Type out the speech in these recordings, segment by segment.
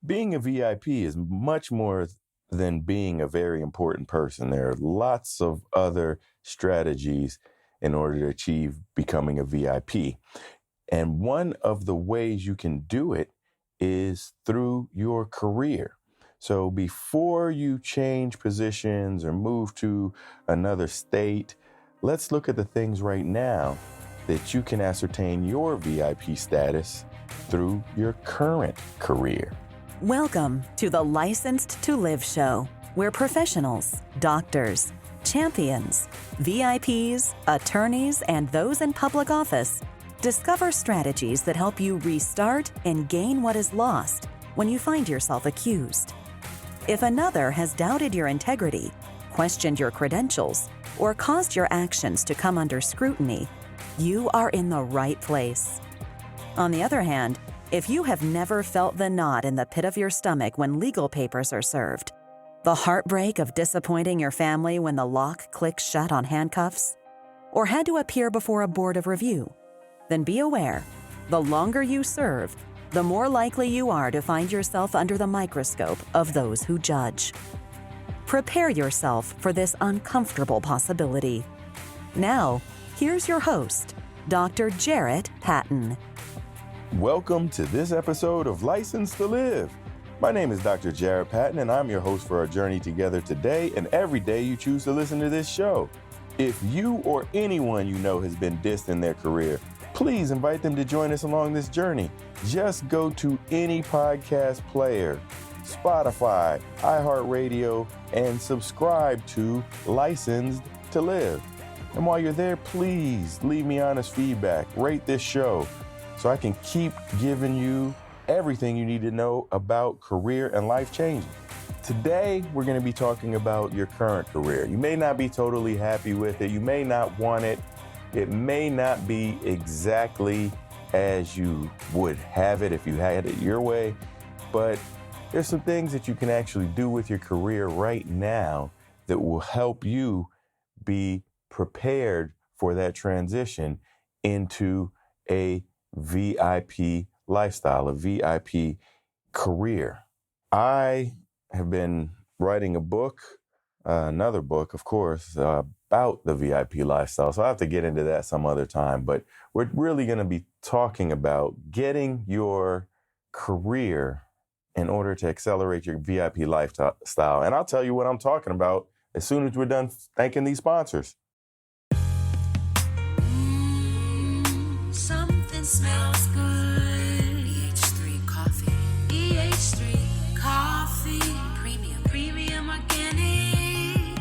Being a VIP is much more than being a very important person. There are lots of other strategies in order to achieve becoming a VIP. And one of the ways you can do it is through your career. So before you change positions or move to another state, let's look at the things right now that you can ascertain your VIP status through your current career. Welcome to the Licensed to Live show, where professionals, doctors, champions, VIPs, attorneys, and those in public office discover strategies that help you restart and gain what is lost when you find yourself accused. If another has doubted your integrity, questioned your credentials, or caused your actions to come under scrutiny, you are in the right place. On the other hand, if you have never felt the knot in the pit of your stomach when legal papers are served, the heartbreak of disappointing your family when the lock clicks shut on handcuffs, or had to appear before a board of review, then be aware, the longer you serve, the more likely you are to find yourself under the microscope of those who judge. Prepare yourself for this uncomfortable possibility. Now, here's your host, Dr. Jarrett Patton. Welcome to this episode of Licensed to Live. My name is Dr. Jarrett Patton, and I'm your host for our journey together today and every day you choose to listen to this show. If you or anyone you know has been dissed in their career, please invite them to join us along this journey. Just go to any podcast player, Spotify, iHeartRadio, and subscribe to Licensed to Live. And while you're there, please leave me honest feedback, rate this show, so I can keep giving you everything you need to know about career and life changing. Today, we're going to be talking about your current career. You may not be totally happy with it. You may not want it. It may not be exactly as you would have it if you had it your way, but there's some things that you can actually do with your career right now that will help you be prepared for that transition into a VIP lifestyle, a VIP career. I have been writing a book, another book, of course, about the VIP lifestyle. So I'll have to get into that some other time. But we're really going to be talking about getting your career in order to accelerate your VIP lifestyle. And I'll tell you what I'm talking about as soon as we're done thanking these sponsors. Something smells good. EH3 coffee. EH3 coffee. Premium organic.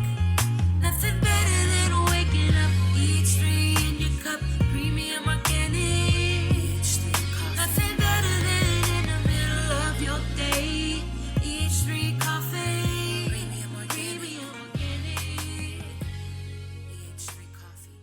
Nothing better than waking up. EH3 in your cup. Premium organic. EH3 coffee. Nothing better than in the middle of your day. EH3 coffee. Premium organic. EH3 coffee.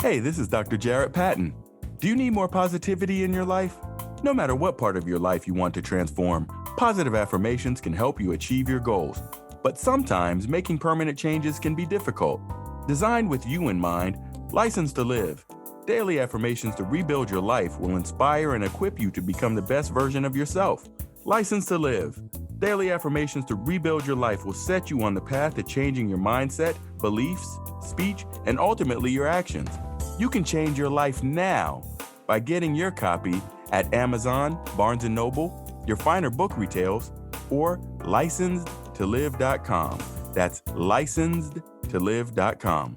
Hey, this is Dr. Jarrett Patton. Do you need more positivity in your life? No matter what part of your life you want to transform, positive affirmations can help you achieve your goals. But sometimes making permanent changes can be difficult. Designed with you in mind, Licensed to Live, daily affirmations to rebuild your life will inspire and equip you to become the best version of yourself. Licensed to Live, daily affirmations to rebuild your life will set you on the path to changing your mindset, beliefs, speech, and ultimately your actions. You can change your life now by getting your copy at Amazon, Barnes & Noble, your finer book retails, or licensedtolive.com. That's licensedtolive.com.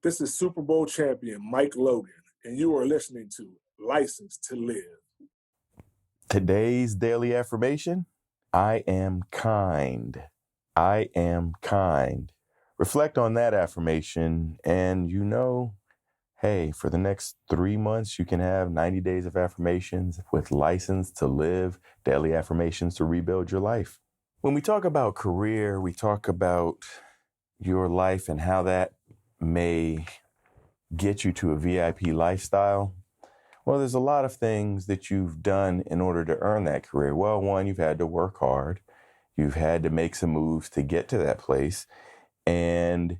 This is Super Bowl champion Mike Logan, and you are listening to Licensed to Live. Today's daily affirmation, I am kind. I am kind. Reflect on that affirmation and hey, for the next 3 months, you can have 90 days of affirmations with Licensed to Live, daily affirmations to rebuild your life. When we talk about career, we talk about your life and how that may get you to a VIP lifestyle. Well, there's a lot of things that you've done in order to earn that career. Well, one, you've had to work hard. You've had to make some moves to get to that place. And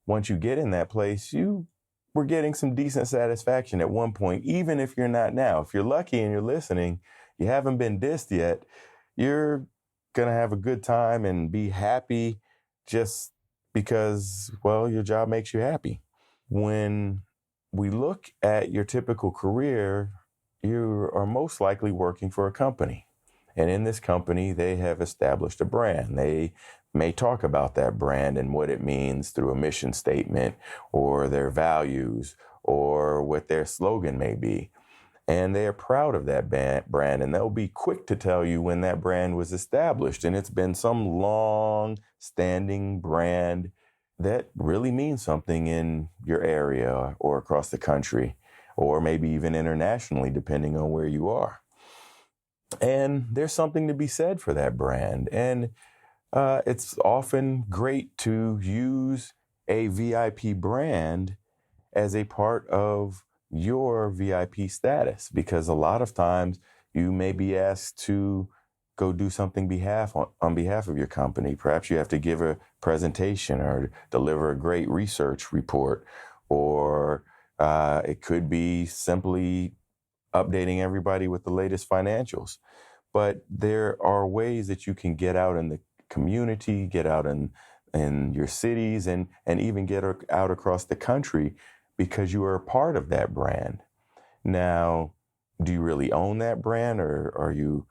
once you get in that place, you were getting some decent satisfaction at one point, even if you're not now. If you're lucky and you're listening, you haven't been dissed yet, you're going to have a good time and be happy just because, well, your job makes you happy. When we look at your typical career, you are most likely working for a company. And in this company, they have established a brand. They may talk about that brand and what it means through a mission statement or their values or what their slogan may be. And they are proud of that brand, and they'll be quick to tell you when that brand was established. And it's been some long-standing brand that really means something in your area or across the country, or maybe even internationally, depending on where you are. And there's something to be said for that brand. And it's often great to use a VIP brand as a part of your VIP status, because a lot of times you may be asked to go do something on behalf of your company. Perhaps you have to give a presentation or deliver a great research report, or it could be simply updating everybody with the latest financials. But there are ways that you can get out in the community, get out in your cities, and even get out across the country because you are a part of that brand. Now, do you really own that brand, or are you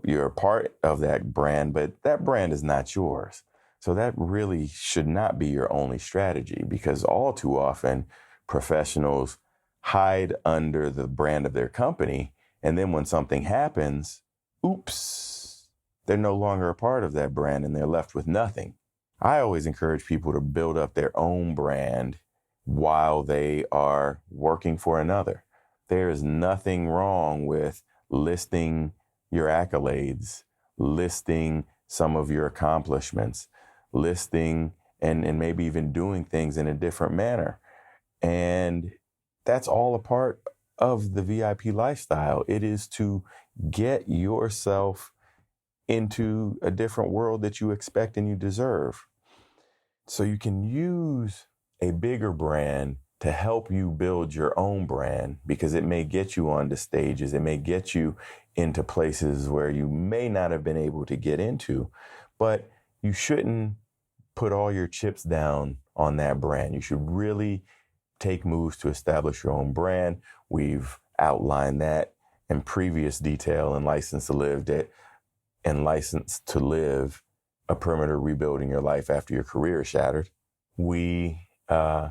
you're a part of that brand, but that brand is not yours? So that really should not be your only strategy, because all too often professionals hide under the brand of their company. And then when something happens, oops, they're no longer a part of that brand and they're left with nothing. I always encourage people to build up their own brand while they are working for another. There is nothing wrong with listing your accolades, listing some of your accomplishments, listing and maybe even doing things in a different manner. And that's all a part of the VIP lifestyle. It is to get yourself into a different world that you expect and you deserve. So you can use a bigger brand to help you build your own brand, because it may get you onto stages. It may get you into places where you may not have been able to get into, but you shouldn't put all your chips down on that brand. You should really take moves to establish your own brand. We've outlined that in previous detail in License to Live, a perimeter rebuilding your life after your career is shattered.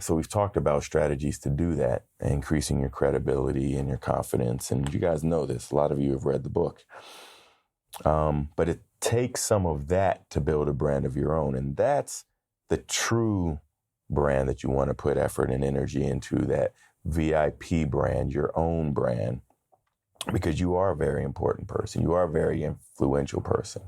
So we've talked about strategies to do that, increasing your credibility and your confidence. And you guys know this. A lot of you have read the book. But it takes some of that to build a brand of your own. And that's the true brand that you want to put effort and energy into, that VIP brand, your own brand, because you are a very important person. You are a very influential person.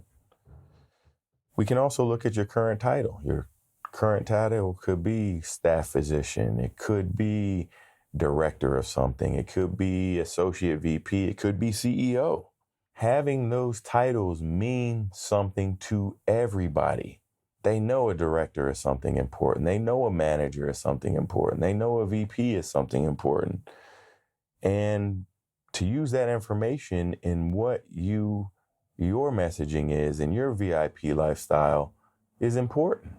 We can also look at your current title. Your current title could be staff physician. It could be director of something. It could be associate VP. It could be CEO. Having those titles mean something to everybody. They know a director is something important. They know a manager is something important. They know a VP is something important. And to use that information in what your messaging is in your VIP lifestyle is important.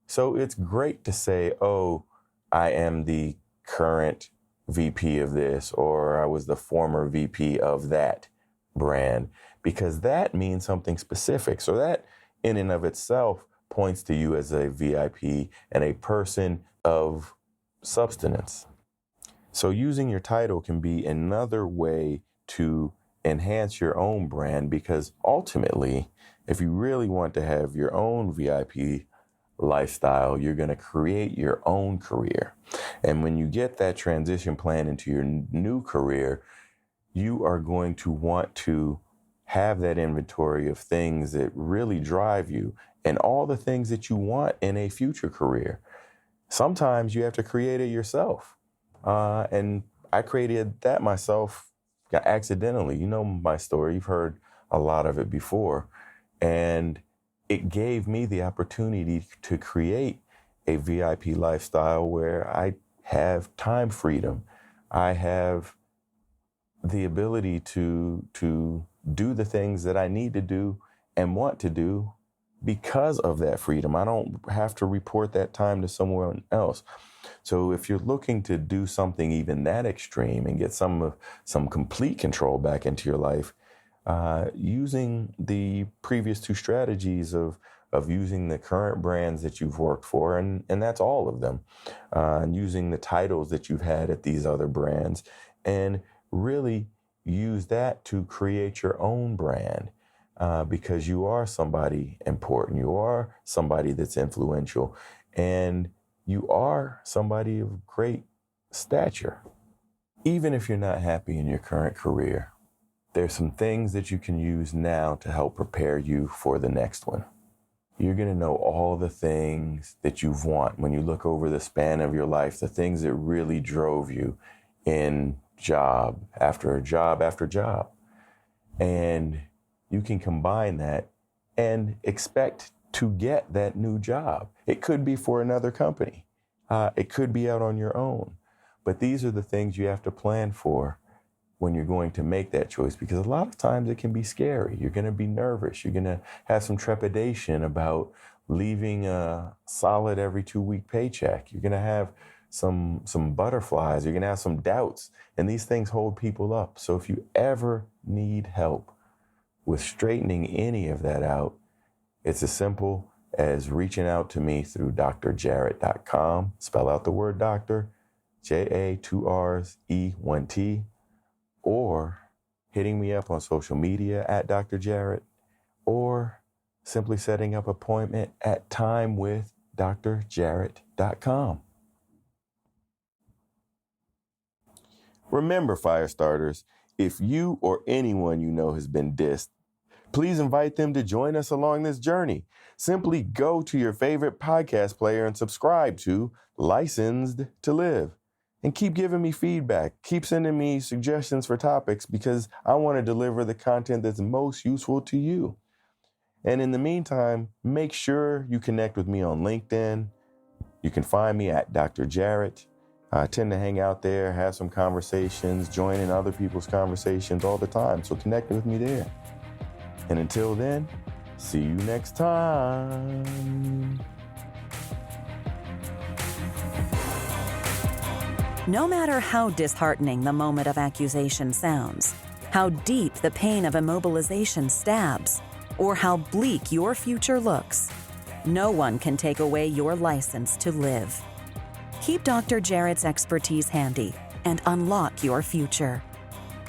So it's great to say, oh, I am the current VP of this, or I was the former VP of that brand, because that means something specific. So that in and of itself points to you as a VIP and a person of substance. So using your title can be another way to enhance your own brand, because ultimately, if you really want to have your own VIP lifestyle, you're going to create your own career. And when you get that transition plan into your new career, you are going to want to have that inventory of things that really drive you and all the things that you want in a future career. Sometimes you have to create it yourself. And I created that myself accidentally. You know my story. You've heard a lot of it before. And it gave me the opportunity to create a VIP lifestyle where I have time freedom. I have the ability to do the things that I need to do and want to do because of that freedom. I don't have to report that time to someone else. So if you're looking to do something even that extreme and get some complete control back into your life, using the previous two strategies of using the current brands that you've worked for, and that's all of them, and using the titles that you've had at these other brands, and really use that to create your own brand, because you are somebody important, you are somebody that's influential, and you are somebody of great stature. Even if you're not happy in your current career, there's some things that you can use now to help prepare you for the next one. You're going to know all the things that you want when you look over the span of your life, the things that really drove you in job after job after job. And you can combine that and expect to get that new job. It could be for another company. It could be out on your own. But these are the things you have to plan for when you're going to make that choice, because a lot of times it can be scary. You're going to be nervous. You're going to have some trepidation about leaving a solid every 2-week paycheck. You're going to have some butterflies. You're going to have some doubts, and these things hold people up. So if you ever need help with straightening any of that out, it's as simple as reaching out to me through drjarrett.com. Spell out the word doctor, J-A, 2 R's, E, 1 T, or hitting me up on social media at Dr. Jarrett, or simply setting up an appointment at timewithdrjarrett.com. Remember, fire starters, if you or anyone you know has been dissed, please invite them to join us along this journey. Simply go to your favorite podcast player and subscribe to Licensed to Live. And keep giving me feedback. Keep sending me suggestions for topics, because I want to deliver the content that's most useful to you. And in the meantime, make sure you connect with me on LinkedIn. You can find me at Dr. Jarrett. I tend to hang out there, have some conversations, join in other people's conversations all the time. So connect with me there. And until then, see you next time. No matter how disheartening the moment of accusation sounds, how deep the pain of immobilization stabs, or how bleak your future looks, no one can take away your license to live. Keep Dr. Jarrett's expertise handy and unlock your future.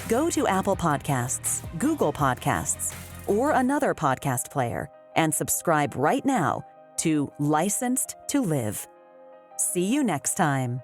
Go to Apple Podcasts, Google Podcasts, or another podcast player and subscribe right now to Licensed to Live. See you next time.